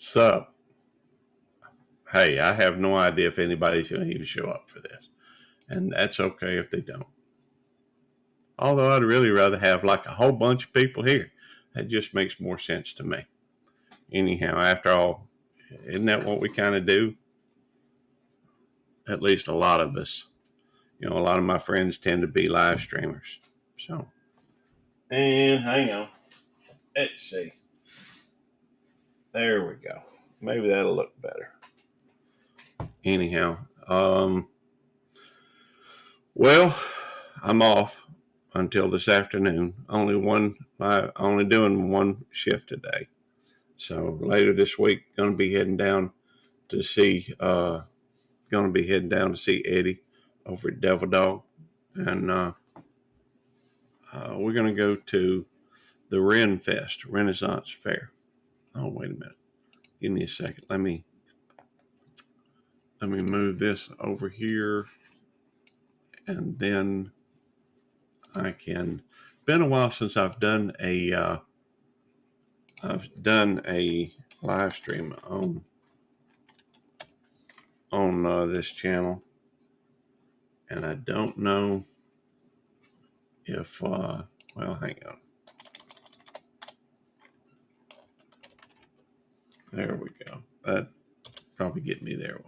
So, hey, I have no idea if anybody's going to even show up for this. And that's okay if they don't. Although I'd really rather have like a whole bunch of people here. That just makes more sense to me. Anyhow, after all, isn't that what we kind of do? At least a lot of us. A lot of my friends tend to be live streamers. So, and hang on. Let's see. There we go. Maybe that'll look better. Anyhow, well, I'm off until this afternoon. Only doing one shift today. So later this week, going to be heading down to see Eddie over at Devil Dog, and we're going to go to the Ren Fest Renaissance Fair. Oh, wait a minute. Give me a second. Let me move this over here, and then I can. Been a while since I've done a live stream on this channel, and I don't know if well, hang on. There we go. That probably get me there.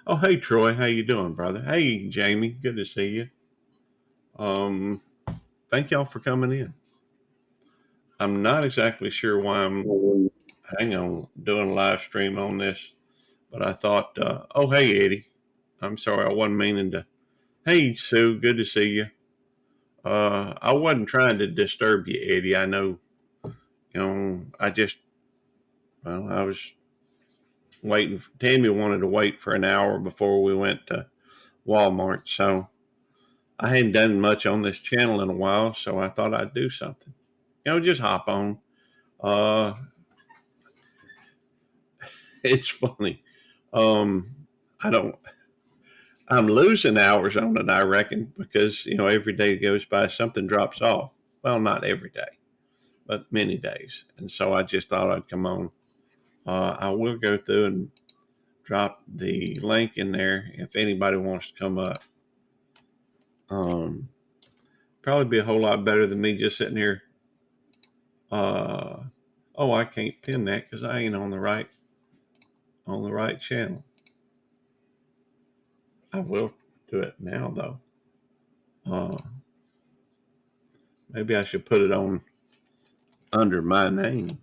Oh, hey Troy, how you doing, brother? Hey Jamie, good to see you. Thank y'all for coming in. I'm not exactly sure why I'm doing a live stream on this, but I thought, oh hey Eddie, I'm sorry, I wasn't meaning to. Hey Sue, good to see you. I wasn't trying to disturb you, Eddie. I know, I was waiting. Tammy wanted to wait for an hour before we went to Walmart, so I hadn't done much on this channel in a while, so I thought I'd do something. Just hop on. Uh, it's funny. I don't. I'm losing hours on it, I reckon, because every day that goes by, something drops off. Well, not every day, but many days, and so I just thought I'd come on. I will go through and drop the link in there if anybody wants to come up. Probably be a whole lot better than me just sitting here. Oh, I can't pin that because I ain't on the right channel. I will do it now though. Maybe I should put it on under my name.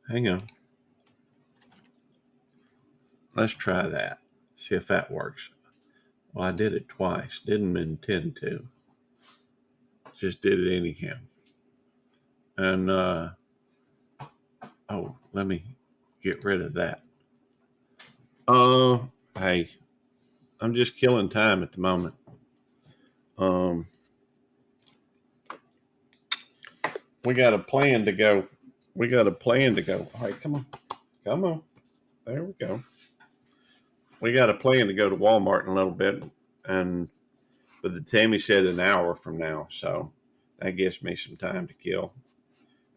Hang on. Let's try that. See if that works. Well, I did it twice. Didn't intend to. Just did it anyhow. And let me get rid of that. Hey, I'm just killing time at the moment. We got a plan to go. All right, come on. There we go. We got a plan to go to Walmart in a little bit, but the Tammy said an hour from now, so that gives me some time to kill.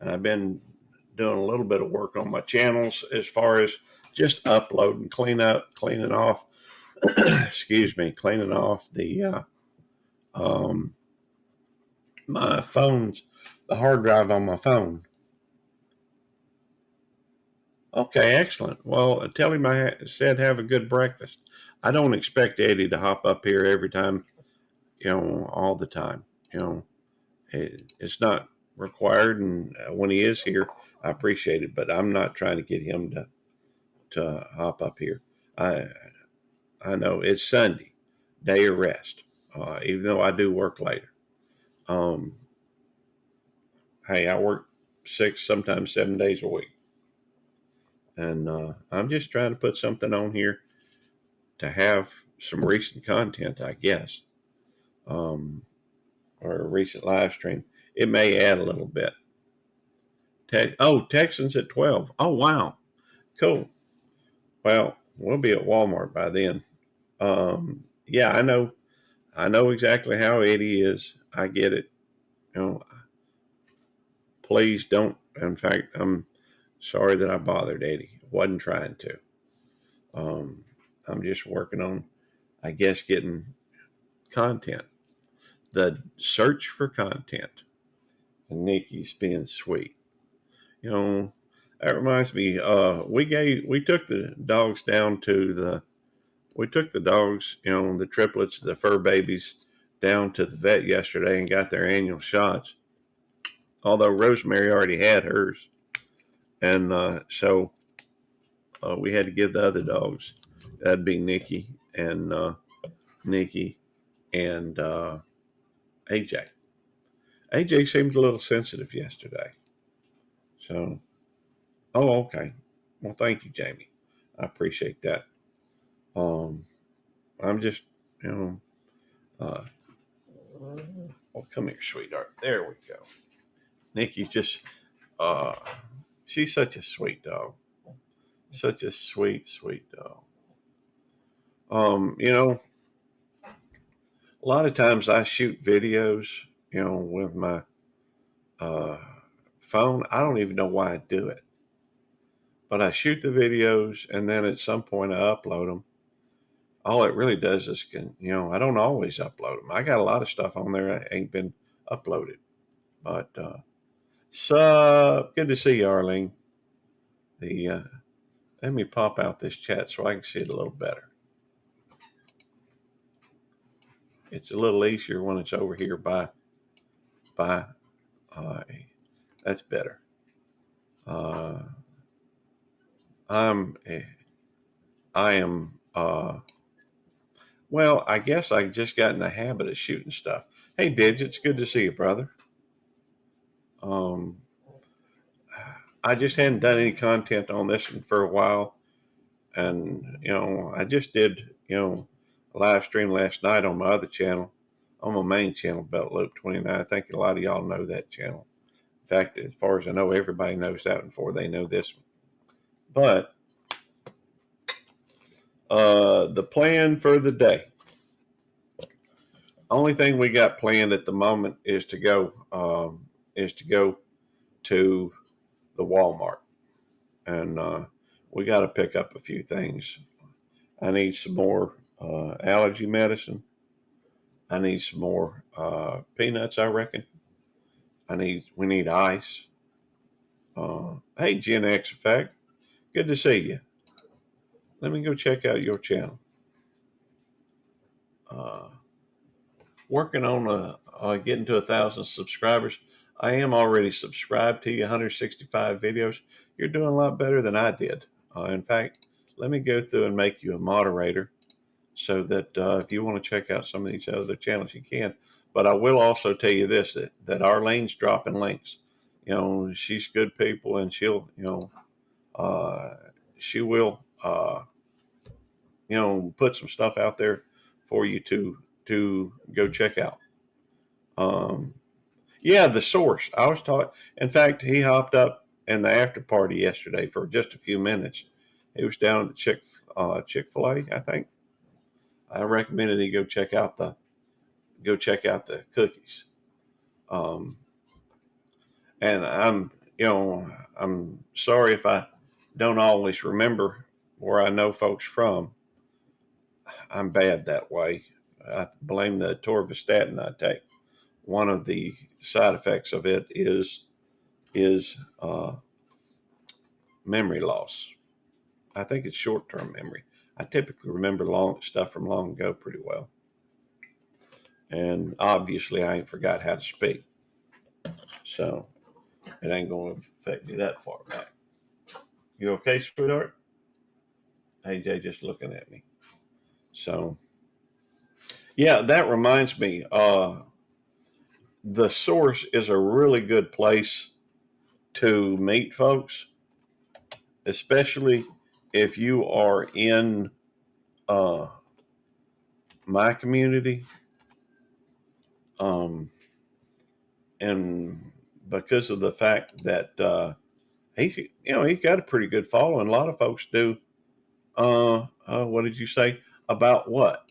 And I've been doing a little bit of work on my channels as far as just uploading, cleaning off. Cleaning off the my phone's the hard drive on my phone. Okay, excellent. Well, tell him I said have a good breakfast. I don't expect Eddie to hop up here every time, all the time. It's not required, and when he is here, I appreciate it. But I'm not trying to get him to hop up here. I know it's Sunday, day of rest, even though I do work later. Hey, I work 6, sometimes 7 days a week. And I'm just trying to put something on here to have some recent content, I guess, or a recent live stream. It may add a little bit. Texans at 12. Oh, wow. Cool. Well, we'll be at Walmart by then. Yeah, I know exactly how Eddie is. I get it. Please don't. In fact, I'm Sorry that I bothered, Eddie. Wasn't trying to. Um, I'm just working on, I guess, getting content. The search for content. And Nikki's being sweet. You know, that reminds me. We took the dogs down to the. We took the dogs, the triplets, the fur babies, down to the vet yesterday and got their annual shots. Although Rosemary already had hers, and so we had to give the other dogs. That'd be Nikki and AJ. AJ seemed a little sensitive yesterday. So, oh, okay. Well, thank you, Jamie. I appreciate that. Um, I'm just, you know, uh, well, come here, sweetheart. There we go. Nikki's just, uh, she's such a sweet dog. Such a sweet, sweet dog. You know, a lot of times I shoot videos, with my uh, phone. I don't even know why I do it, but I shoot the videos and then at some point I upload them. All it really does is I don't always upload them. I got a lot of stuff on there that ain't been uploaded. But good to see you, Arlene. The Let me pop out this chat so I can see it a little better. It's a little easier when it's over here by uh, that's better. Uh, I'm I am well, I guess I just got in the habit of shooting stuff. Hey, Digits, good to see you, brother. Um, I just hadn't done any content on this one for a while, and I just did a live stream last night on my other channel, on my main channel, Belt Loop 29. I think a lot of y'all know that channel. In fact, as far as I know, everybody knows that one before they know this one. But the plan for the day. Only thing we got planned at the moment is to go to the Walmart, and we got to pick up a few things. I need some more allergy medicine. I need some more peanuts. I reckon. We need ice. Hey, Gen X Effect, good to see you. Let me go check out your channel. Uh, Working on getting to 1,000 subscribers. I am already subscribed to you, 165 videos. You're doing a lot better than I did. In fact, let me go through and make you a moderator so that if you want to check out some of these other channels, you can. But I will also tell you this, that Arlene's dropping links. She's good people, and she will, put some stuff out there for you to go check out. Um, yeah, the source. I was taught. In fact, he hopped up in the after party yesterday for just a few minutes. He was down at the Chick-fil-A, I think. I recommended he go check out the cookies. Um, and I'm sorry if I don't always remember where I know folks from. I'm bad that way. I blame the atorvastatin I take. One of the side effects of it is memory loss. I think it's short-term memory. I typically remember stuff from long ago pretty well, and obviously I ain't forgot how to speak, so it ain't going to affect me that far back. You okay, sweetheart? AJ just looking at me. So yeah, that reminds me. The source is a really good place to meet folks, especially if you are in uh, my community. Um, and because of the fact that he's got a pretty good following. A lot of folks do. What did you say about what?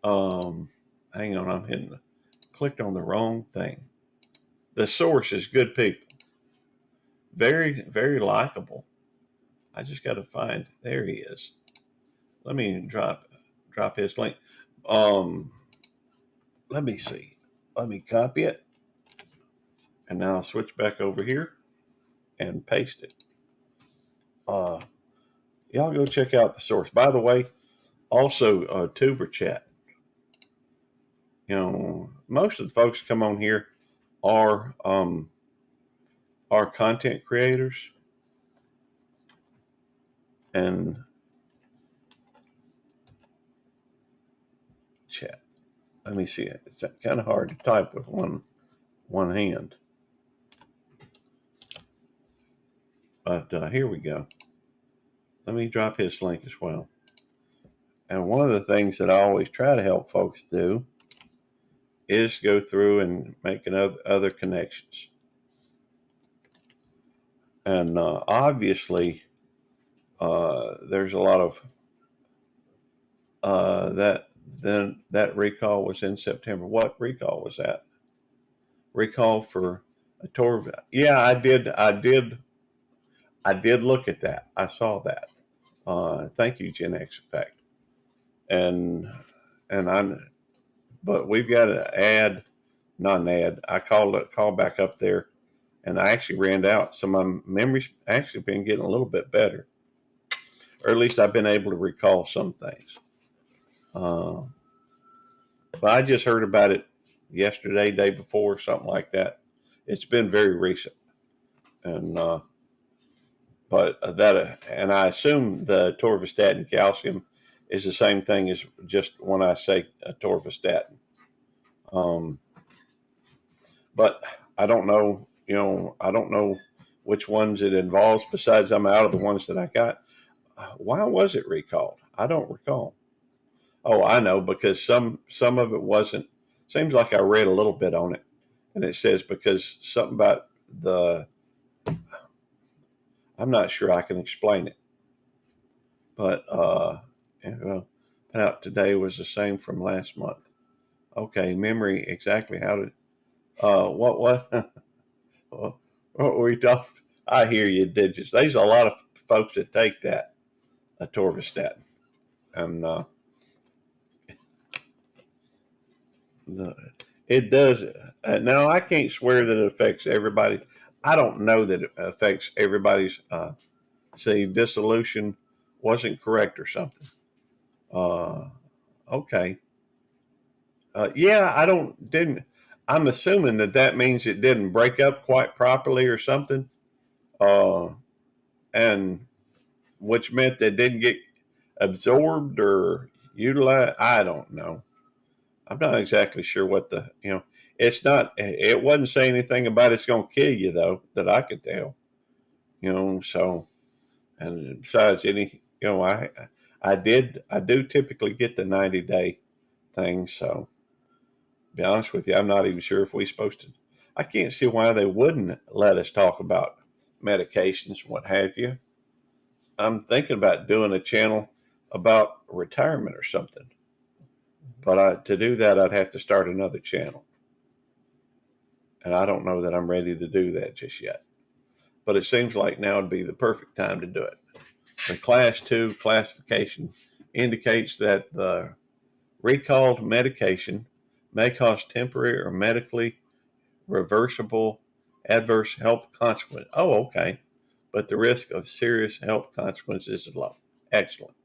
Um, Hang on, clicked on the wrong thing. The source is good people. very, very likable. I just got to find. There he is. Let me drop his link. Um, let me see. Let me copy it, and now I'll switch back over here and paste it. Y'all go check out the source. By the way, also Tuber Chat. You know, most of the folks that come on here are content creators, and chat. Let me see it. It's kind of hard to type with one hand, but here we go. Let me drop his link as well. And one of the things that I always try to help folks do is go through and make other connections. And obviously, there's a lot of that recall was in September. What recall was that? Recall for a tour. Yeah, I did look at that. I saw that. Thank you, Gen X Effect. And but we've got an ad, not an ad. I called back up there, and I actually ran out. So my memory's actually been getting a little bit better, or at least I've been able to recall some things. But I just heard about it yesterday, day before, something like that. It's been very recent, and but and I assume the atorvastatin calcium is the same thing as just when I say atorvastatin. But I don't know, I don't know which ones it involves. Besides, I'm out of the ones that I got. Why was it recalled? I don't recall. Oh, I know, because some of it wasn't. Seems like I read a little bit on it, and it says because something about the. I'm not sure I can explain it, but out today was the same from last month. Okay, memory exactly how to. What what were we talking? I hear you, digits. There's a lot of folks that take that atorvastatin, and it does. Now I can't swear that it affects everybody. I don't know that it affects everybody's. Say dissolution wasn't correct or something. Uh, okay. Yeah, I don't didn't. I'm assuming that means it didn't break up quite properly or something, uh, and which meant they didn't get absorbed or utilized. I don't know. I'm not exactly sure what It's not. It wasn't saying anything about it's going to kill you though that I could tell. So and besides I do typically get the 90-day thing. So to be honest with you, I'm not even sure if we're supposed to. I can't see why they wouldn't let us talk about medications and what have you. I'm thinking about doing a channel about retirement or something. But to do that, I'd have to start another channel. And I don't know that I'm ready to do that just yet. But it seems like now would be the perfect time to do it. The Class 2 classification indicates that the recalled medication may cause temporary or medically reversible adverse health consequences. Oh, okay. But the risk of serious health consequences is low. Excellent.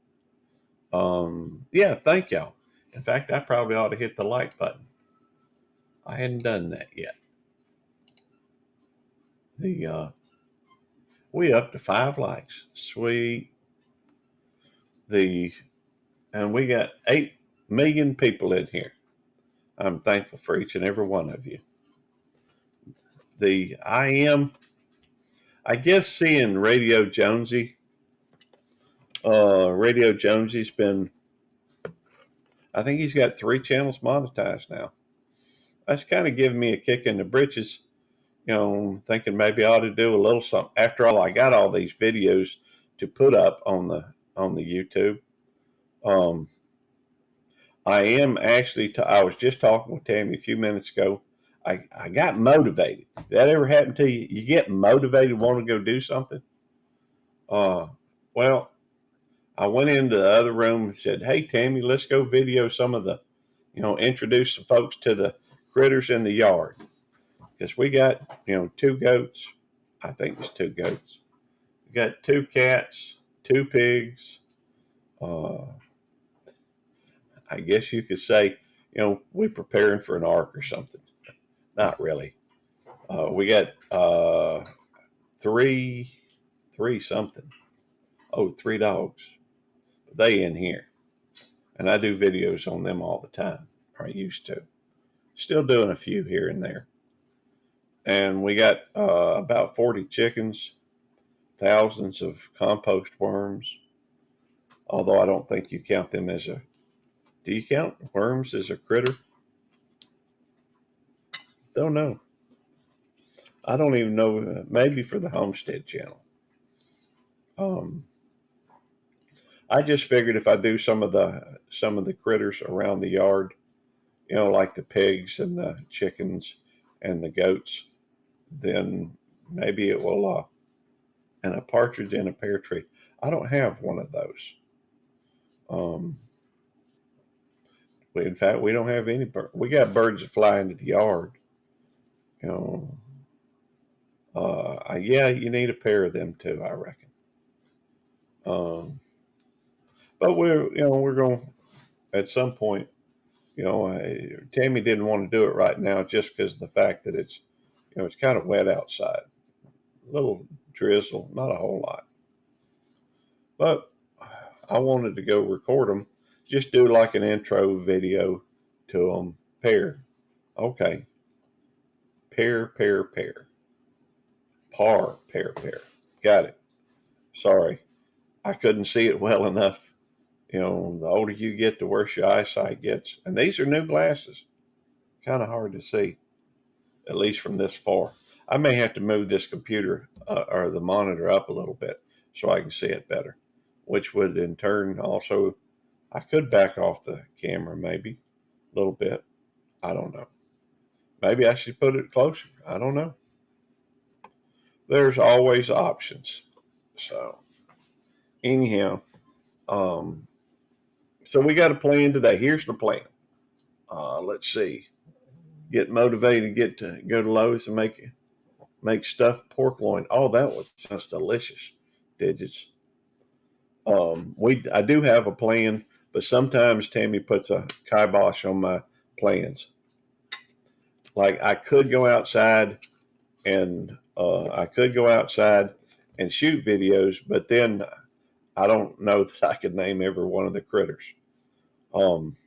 Yeah, thank y'all. In fact, I probably ought to hit the like button. I hadn't done that yet. We up to 5 likes. Sweet. And we got 8 million people in here. I'm thankful for each and every one of you. I guess seeing Radio Jonesy. Radio Jonesy's been, I think he's got 3 channels monetized now. That's kind of giving me a kick in the britches, thinking maybe I ought to do a little something. After all, I got all these videos to put up on the YouTube. I am actually, I was just talking with Tammy a few minutes ago. I got motivated. That ever happened to you? You get motivated, want to go do something? Uh, well, I went into the other room and said, "Hey, Tammy, let's go video some of the, introduce some folks to the critters in the yard because we got, two goats. I think it's two goats. We got two cats, two pigs. Uh, I guess you could say, we preparing for an ark or something. Not really. We got three, three something. Oh, three dogs. They in here, and I do videos on them all the time. Or I used to. Still doing a few here and there. And we got about 40 chickens, thousands of compost worms. Although I don't think you count them as a. Do you count worms as a critter? Don't know. I don't even know. Maybe for the Homestead Channel. Um, I just figured if I do some of the critters around the yard, like the pigs and the chickens and the goats, then maybe it will. And a partridge in a pear tree. I don't have one of those. Um, in fact, we don't have any bird. We got birds that fly into the yard. You know, yeah, you need a pair of them too, I reckon. Um, but we're going at some point. Tammy didn't want to do it right now just because of the fact that it's kind of wet outside, a little drizzle, not a whole lot. But I wanted to go record them, just do like an intro video to them. Pear, okay. Pear, pear, pear. Par, pear, pear. Got it. Sorry, I couldn't see it well enough. The older you get, the worse your eyesight gets. And these are new glasses. Kind of hard to see, at least from this far. I may have to move this computer or the monitor up a little bit so I can see it better, which would in turn also, I could back off the camera maybe a little bit. I don't know. Maybe I should put it closer. I don't know. There's always options. So, anyhow, um, so we got a plan today. Here's the plan. Let's see. Get motivated, get to go to Lowe's and make stuffed pork loin. Oh, sounds delicious. Digits. I do have a plan, but sometimes Tammy puts a kibosh on my plans. Like I could go outside and shoot videos, but then I don't know that I could name every one of the critters. Um,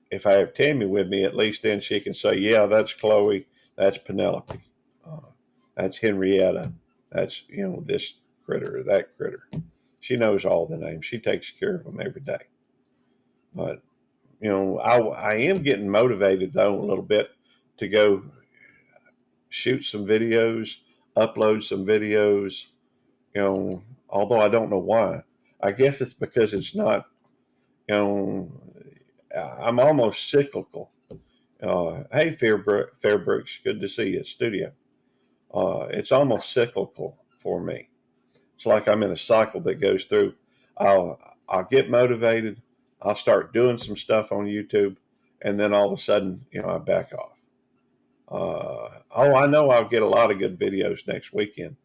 if I have Tammy with me, at least then she can say, "Yeah, that's Chloe, that's Penelope, uh, that's Henrietta, that's this critter or that critter." She knows all the names. She takes care of them every day. But I am getting motivated though a little bit to go shoot some videos, upload some videos. Although I don't know why. I guess it's because it's not. You know, I'm almost cyclical. Hey, Fairbrooks, good to see you at studio. It's almost cyclical for me. It's like I'm in a cycle that goes through. I'll I'll get motivated. I'll start doing some stuff on YouTube, and then all of a sudden, I back off. I know I'll get a lot of good videos next weekend.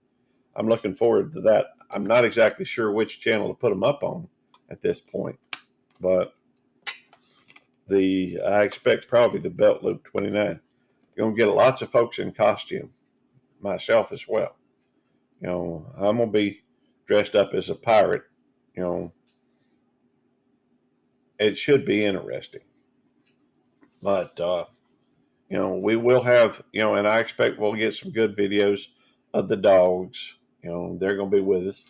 I'm looking forward to that. I'm not exactly sure which channel to put them up on at this point, but I expect probably the Belt Loop 29. You're gonna get lots of folks in costume, myself as well. I'm gonna be dressed up as a pirate. You know, it should be interesting. But we will have and I expect we'll get some good videos of the dogs. They're gonna be with us.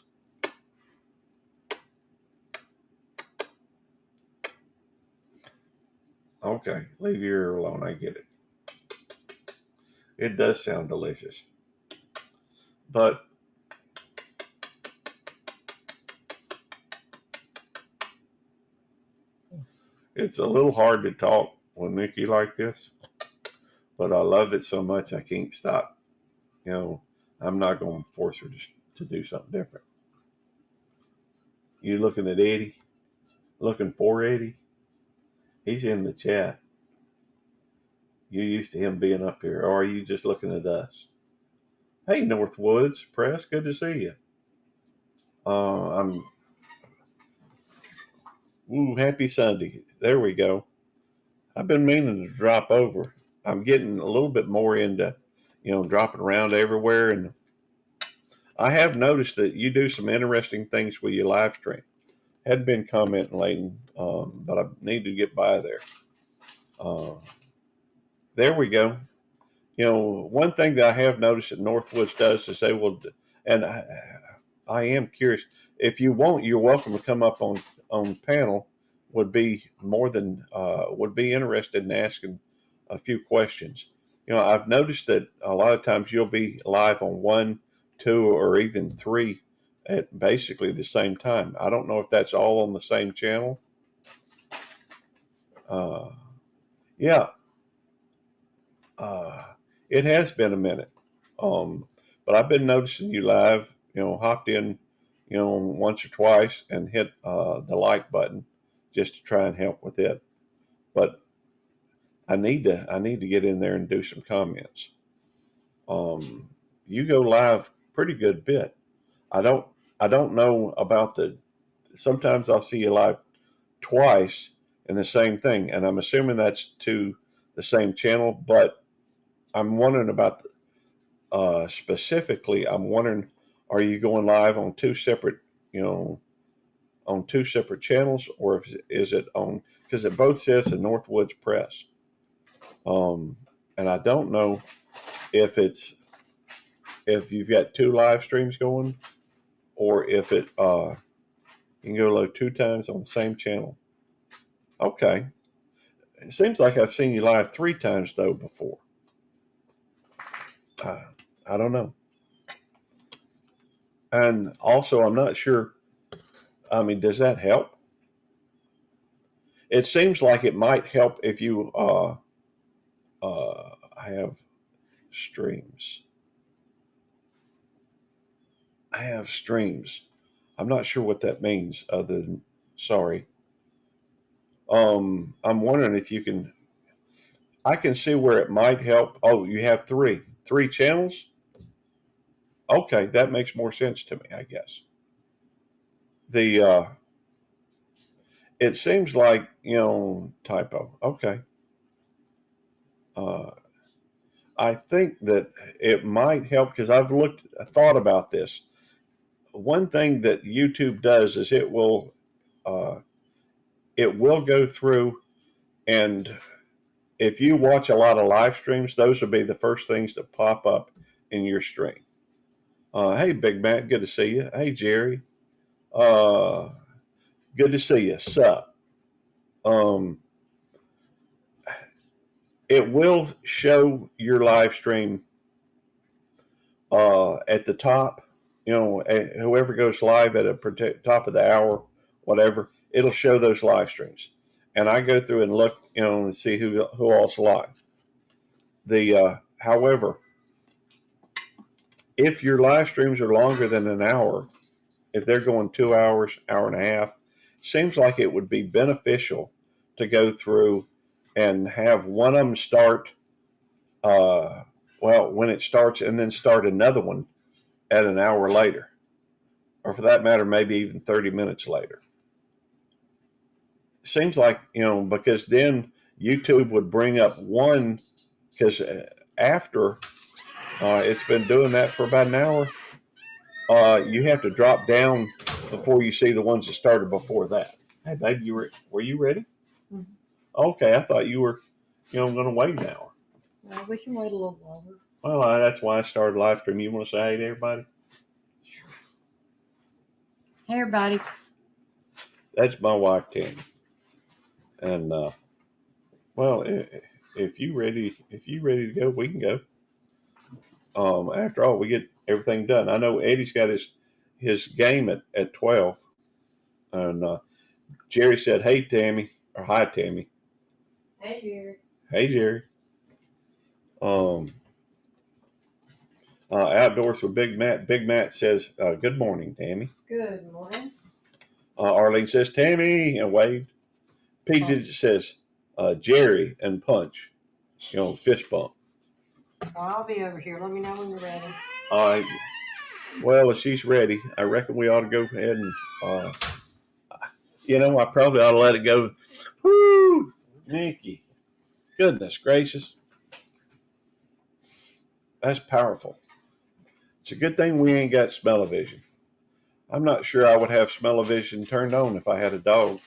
Okay, leave your ear alone. I get it. It does sound delicious, but it's a little hard to talk with Nikki like this. but I love it so much I can't stop. You know, I'm not going to force her to do something different. You looking at Eddie? Looking for Eddie? He's in the chat. You're used to him being up here, or are you just looking at us? Hey, Northwoods Press, good to see you. I'm happy Sunday. There we go. I've been meaning to drop over. I'm getting a little bit more into, dropping around everywhere, and I have noticed that you do some interesting things with your live stream. Had been commenting lately, but I need to get by there. Uh, there we go. One thing that I have noticed that Northwoods does is they will, and I am curious. If you want, you're welcome to come up on panel. Would be interested in asking a few questions. I've noticed that a lot of times you'll be live on 1, 2, or even 3 at basically the same time. I don't know if that's all on the same channel. Yeah, it has been a minute, but I've been noticing you live. Hopped in, once or twice and hit the like button just to try and help with it. But I need to get in there and do some comments. You go live pretty good bit. I don't know about sometimes I'll see you live twice in the same thing, and I'm assuming that's to the same channel, but I'm wondering about specifically, I'm wondering, are you going live on two separate, on two separate channels, or is it on, because it both says the Northwoods Press. And I don't know if you've got 2 live streams going, or if you can go live 2 times on the same channel. Okay. It seems like I've seen you live 3 times though before. I don't know. And also, I'm not sure. I mean, does that help? It seems like it might help if you have streams. I have streams. I'm not sure what that means other than sorry. I'm wondering if you can. I can see where it might help. Oh, you have three channels. Okay, that makes more sense to me, I guess. The it seems like typo. Okay. Uh, I think that it might help because I've thought about this. One thing that YouTube does is uh, it will go through, and if you watch a lot of live streams, those will be the first things that pop up in your stream. Hey, Big Matt, good to see you. Hey, Jerry, uh, good to see you. Sup? Um, it will show your live stream at the top. Whoever goes live at a top of the hour, whatever, it'll show those live streams. And I go through and look, and see who all's live. However, if your live streams are longer than an hour, if they're going 2 hours, hour and a half, seems like it would be beneficial to go through and have one of them start, when it starts, and then start another one at an hour later, or for that matter, maybe even 30 minutes later. Seems like, because then YouTube would bring up one, because after it's been doing that for about an hour, you have to drop down before you see the ones that started before that. Hey, babe, were you ready? Mm-hmm. Okay, I thought you were, going to wait an hour. Well, we can wait a little longer. Well, that's why I started live stream. You want to say hey to everybody? Sure. Hey, everybody. That's my wife, Tammy. And if you ready to go, we can go. After all, we get everything done. I know Eddie's got his game at 12, and Jerry said, "Hey, Tammy," or "Hi, Tammy." Hey, Jerry. Hey, Jerry. Um, Outdoors with Big Matt. Big Matt says, "Good morning, Tammy." Good morning. Arlene says, "Tammy," and waved. PJ says, "Jerry," and punch. Fist bump. I'll be over here. Let me know when you're ready. All right. Well, if she's ready, I reckon we ought to go ahead and, I probably ought to let it go. Whoo, Nikki. Goodness gracious. That's powerful. It's a good thing we ain't got smell-o-vision. I'm not sure I would have smell-o-vision turned on if I had a dog.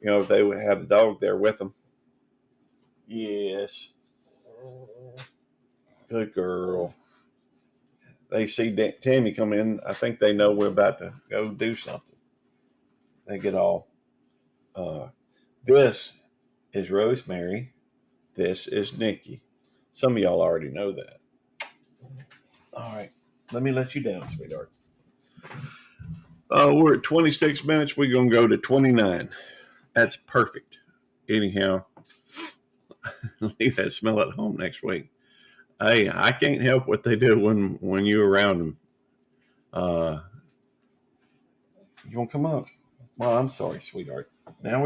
If they would have a dog there with them. Yes. Good girl. They see Tammy come in. I think they know we're about to go do something. They get all, this is Rosemary. This is Nikki. Some of y'all already know that. All right. Let me let you down, sweetheart. We're at 26 minutes. We're going to go to 29. That's perfect. Anyhow, leave that smell at home next week. Hey, I can't help what they do when you're around them. You want to come up? Well, I'm sorry, sweetheart. Now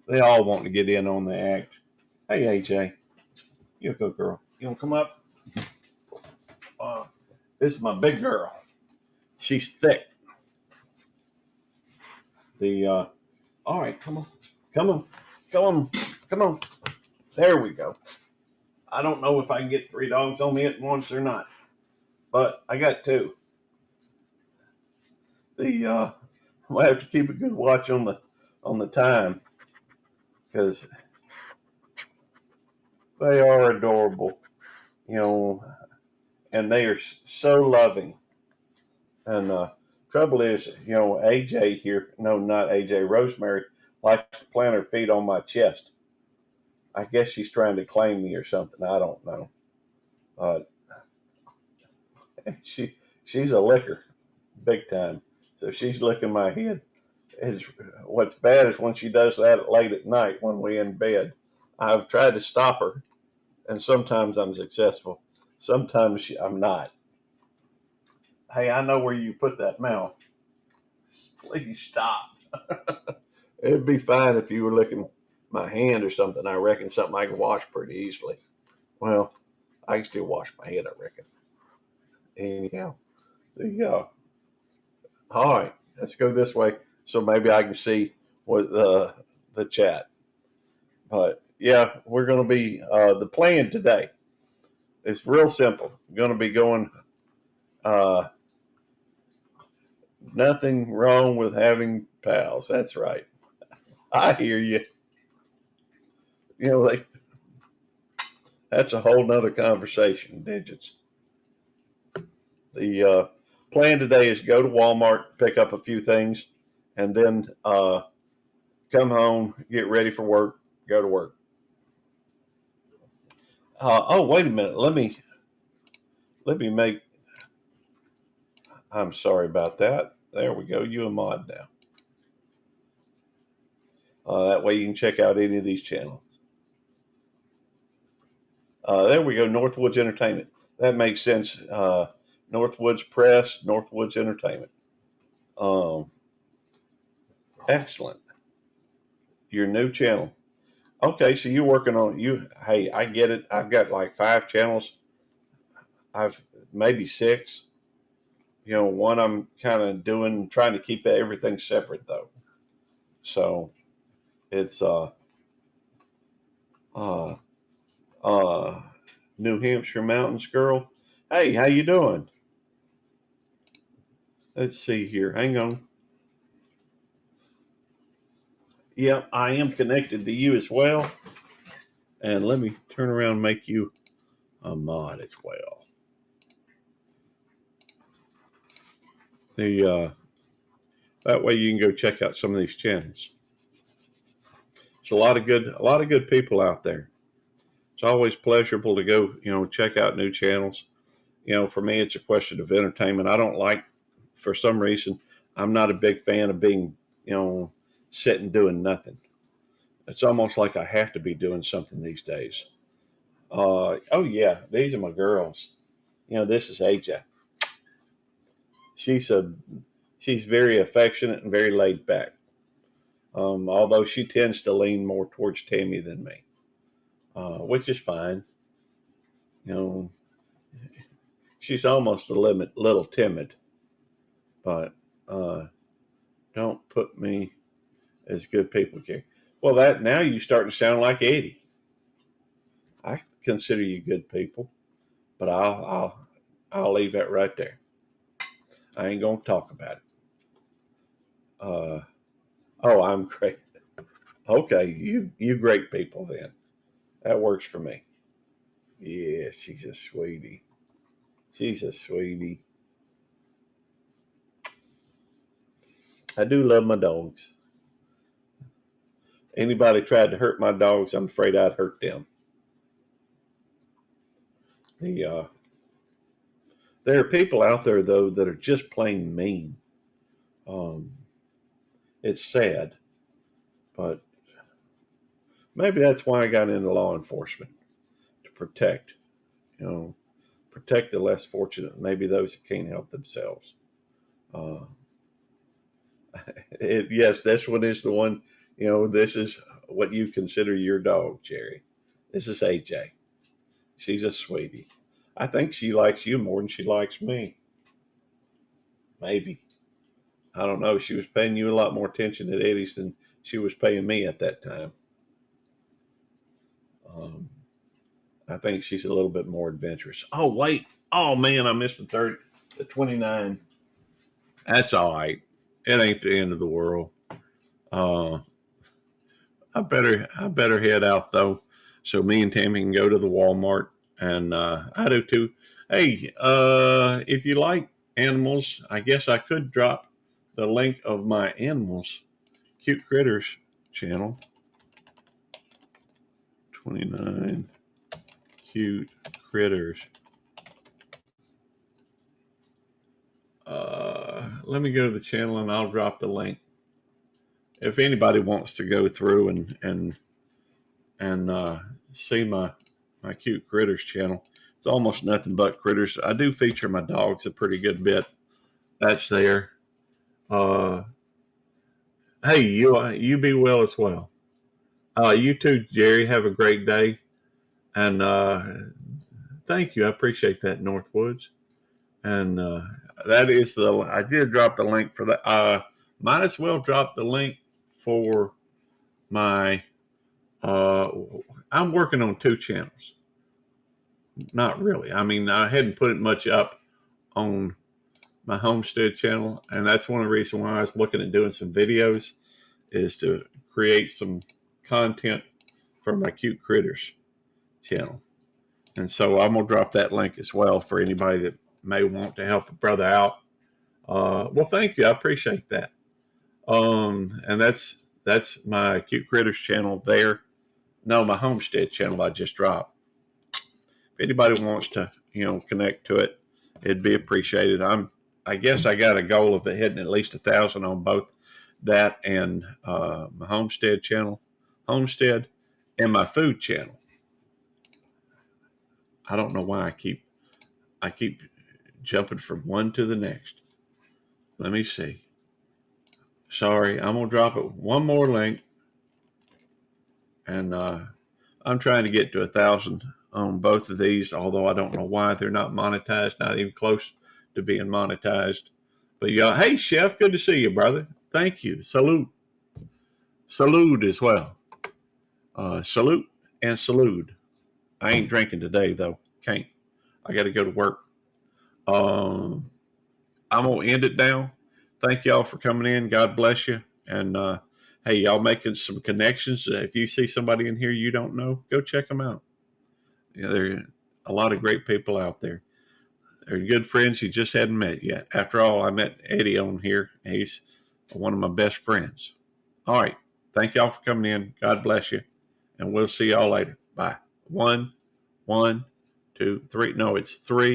they all want to get in on the act. Hey, AJ, you're a good girl. You want to come up? This is my big girl. She's thick. All right, come on. There we go. I don't know if I can get 3 dogs on me at once or not, but I got 2. I have to keep a good watch on the time because they are adorable, and they are so loving. And trouble is, AJ here, no, not AJ, Rosemary likes to plant her feet on my chest. I guess she's trying to claim me or something. I don't know. She's a licker, big time. So she's licking my head. What's bad is when she does that late at night when we're in bed. I've tried to stop her, and sometimes I'm successful. Sometimes I'm not. Hey, I know where you put that mouth. Please stop. It'd be fine if you were licking my hand or something. I reckon something I can wash pretty easily. Well, I can still wash my head, I reckon. Anyhow, there you go. All right, let's go this way so maybe I can see what the chat. But yeah, we're going to be the plan today. It's real simple. We're going to be going. Nothing wrong with having pals. That's right. I hear you. That's a whole nother conversation, digits. The plan today is go to Walmart, pick up a few things, and then come home, get ready for work, go to work. Wait a minute. Let me make. I'm sorry about that. There we go. You a mod now. That way you can check out any of these channels. There we go. Northwoods Entertainment. That makes sense. Northwoods Press, Northwoods Entertainment. Excellent. Your new channel. Okay, so you're working on you. Hey, I get it. I've got like 5 channels. I've maybe 6. One I'm kind of trying to keep everything separate though. So it's New Hampshire Mountains girl. Hey, how you doing? Let's see here. Hang on. Yep, I am connected to you as well. And let me turn around and make you a mod as well. That way you can go check out some of these channels. It's a lot of good people out there. It's always pleasurable to go, check out new channels. For me, it's a question of entertainment. I don't like, for some reason, I'm not a big fan of being, sitting doing nothing. It's almost like I have to be doing something these days. Oh yeah, these are my girls. This is AJ. She's a she's very affectionate and very laid back. Although she tends to lean more towards Tammy than me, which is fine. You know, she's almost little timid, but don't put me as good people care. Well, that now you start to sound like Eddie. I consider you good people, but I'll leave that right there. I ain't gonna talk about it. Uh, oh, I'm great. Okay, you great people then. That works for me. Yeah, she's a sweetie. She's a sweetie. I do love my dogs. Anybody tried to hurt my dogs, I'm afraid I'd hurt them. The There are people out there though that are just plain mean. Um, it's sad, but maybe that's why I got into law enforcement, to you know, protect the less fortunate, maybe those who can't help themselves. Uh, yes, this one is the one. This is what you consider your dog, Jerry. This is AJ. She's a sweetie. I think she likes you more than she likes me. Maybe. I don't know. She was paying you a lot more attention at Eddie's than she was paying me at that time. Um, I think she's a little bit more adventurous. Oh, wait. Oh, man, I missed the 29. That's all right. It ain't the end of the world. Uh, I better head out though, so me and Tammy can go to the Walmart, and I do too. Hey, if you like animals, I guess I could drop the link of my animals, Cute Critters channel. 29 Cute Critters. Let me go to the channel and I'll drop the link. If anybody wants to go through and see my Cute Critters channel, it's almost nothing but critters. I do feature my dogs a pretty good bit. That's there. Uh, hey, you be well as well. You too, Jerry. Have a great day, and thank you. I appreciate that, Northwoods. And that is I did drop the link for that. Might as well drop the link for my. I'm working on 2 channels. Not really. I mean, I hadn't put it much up on my homestead channel, and that's one of the reasons why I was looking at doing some videos, is to create some content for my Cute Critters channel. And so I'm gonna drop that link as well for anybody that may want to help a brother out. Well, thank you. I appreciate that. And that's my Cute Critters channel there. No, my homestead channel I just dropped. If anybody wants to, connect to it, it'd be appreciated. I guess I got a goal of hitting at least 1,000 on both that and my homestead channel, and my food channel. I don't know why I keep jumping from one to the next. Let me see. Sorry, I'm gonna drop it one more link, and I'm trying to get to 1,000 on both of these. Although I don't know why they're not monetized, not even close to being monetized. But yeah, hey Chef, good to see you, brother. Thank you. Salute as well. Salute and salute. I ain't drinking today though. Can't. I got to go to work. I'm gonna end it now. Thank y'all for coming in. God bless you. And hey, y'all making some connections. If you see somebody in here you don't know, go check them out. There are a lot of great people out there. They're good friends you just hadn't met yet. After all, I met Eddie on here. He's one of my best friends. All right. Thank y'all for coming in. God bless you. And we'll see y'all later. Bye. 1, 1, 2, 3. No, it's 3.